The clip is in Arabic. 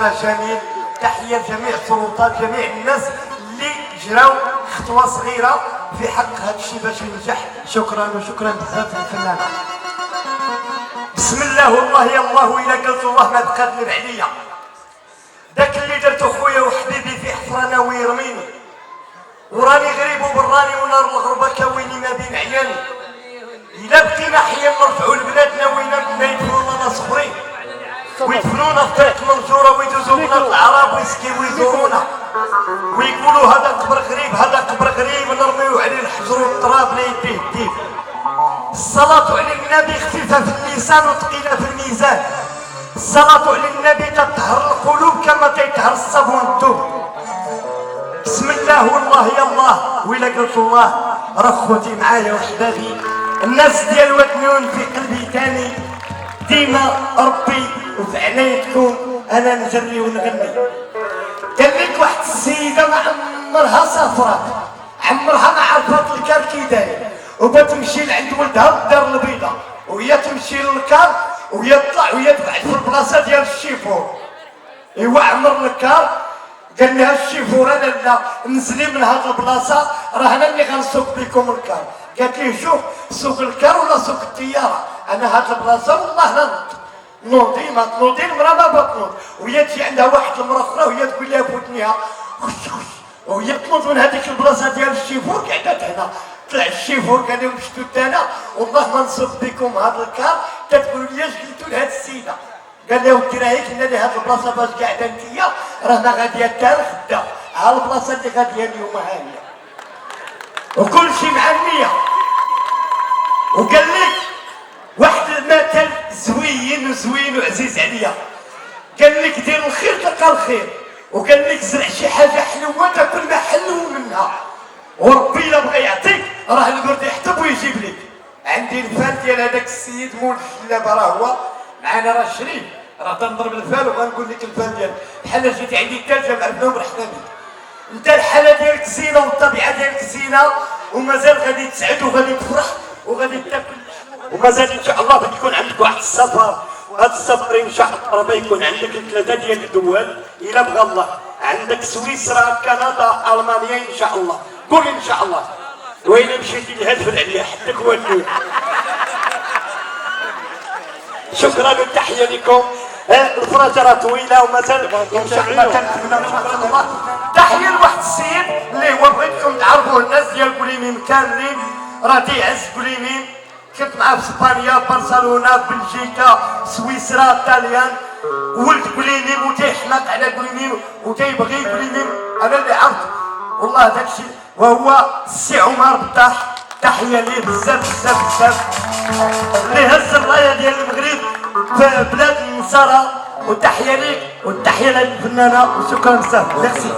عاشرة جميل. تحية لجميع السلطات، جميع الناس اللي جراو خطوة صغيرة في حق هذا الشيء باش ينجح. شكرا وشكرا بزاف للفنان. بسم الله والله يا الله، إلا قلت الله ما بقى تنب عليا. داك اللي درتو خويا وحبيبي في حفرنا ويرميني، وراني غريب وبراني ونار الغربة كويني ما بين عياني. إلا بقينا حيا نرجعوا لبلادنا وين ما يدفنونا صخرين، ويدفنونا في طريق منجورة ويدوزوا بنا الأعراب ويسكيو ويزورونا ويقولوا هذا قبر غريب هذا قبر غريب، نرميو عليه الحجر والتراب لا يديه الدين. الصلاة على النبي خفيفة في اللسان وثقيلة في الميزان. الصلاة على النبي تطهر القلوب كما تطهر الصابون الثوب. بسم الله والله يا الله، وإلا قلت الله راه خوتي معايا وحبابي، الناس ديال وطنيون في قلبي تاني، ديما ربي وفي عنايتكم انا نجري ونغني. قال لك واحد السيده ما عمرها سافرت، عمرها ما عرفت الكار كي داير، وبتمشي لعند ولدها الدار البيضاء، وهي تمشي للكار وهي تطلع وهي تبعد في البلاصه ديال الشيفور. ايوا عمر الكار قال لها الشيفور انا لا نزلي من هاد البلاصه، راه انا اللي غنسوق بكم الكار. قالت لي شوف سوق الكار ولا سوق الطياره، انا هاد البلاصه والله لا نوضي ما تنوضي المراه ما بتنوض، وهي تجي عندها واحد المراه اخرى وهي تقول لها بودنيها خش خش، وهي تنوض من هذيك البلاصه ديال الشيفور قعدت هنا. طلع الشيفور قال لهم شفتوا انا والله ما نسوق بكم هاد الكار. تتقولوا لي اش قلتوا لهاد السيده؟ قال لها ودي راهي كنا لهاد البلاصه باش قاعده انتيا راه ما غاديه حتى لخدا، ها البلاصه اللي غاديه اليوم ها هي، وكل شيء مع النيه. وقال لك واحد المثل زوين وزوين وعزيز عليا، قال لك دير الخير تلقى الخير، وقال لك زرع شي حاجه حلوه تاكل ما حلو منها، وربي الا بغى يعطيك راه القرد يحطب ويجيب لك. عندي الفال ديال هذاك السيد مول الجلابه، راه هو معنا راه شريف، راه تنضرب الفال وغنقول لك الفال ديالك بحال جيتي عندي الثلجه معبنا ومرحبا بك. انت الحاله ديالك زينه والطبيعه ديالك زينه، ومازال غادي تسعد وغادي تفرح وغادي تاكل، ومازال ان شاء الله غادي يكون عندك واحد السفر. وهذا السفر ان شاء الله راه يكون عندك ثلاثه ديال الدول الا بغى الله، عندك سويسرا كندا المانيا ان شاء الله. قول ان شاء الله، وين مشيتي لهاد عليا حدك ودني. شكرا والتحيه لكم. الفرجه راه طويله ومازال ان شاء الله تنتمنى ان شاء الله. تحيه لواحد السيد اللي هو بغيتكم تعرفوه الناس ديال قليمين كاملين، راه تيعز قليمين، كنت معاه في اسبانيا برشلونه بلجيكا سويسرا طاليان. ولد قليمين وتيحلق على قليمين وتيبغي قليمين، انا اللي عرفت والله داك الشيء. وهو السي عمر بطاح، تحيه ليه بزاف بزاف بزاف، اللي هز الرايه ديال المغرب في بلاد النصارى. وتحيه ليك والتحيه للفنانه وشكرا بزاف. ميرسي.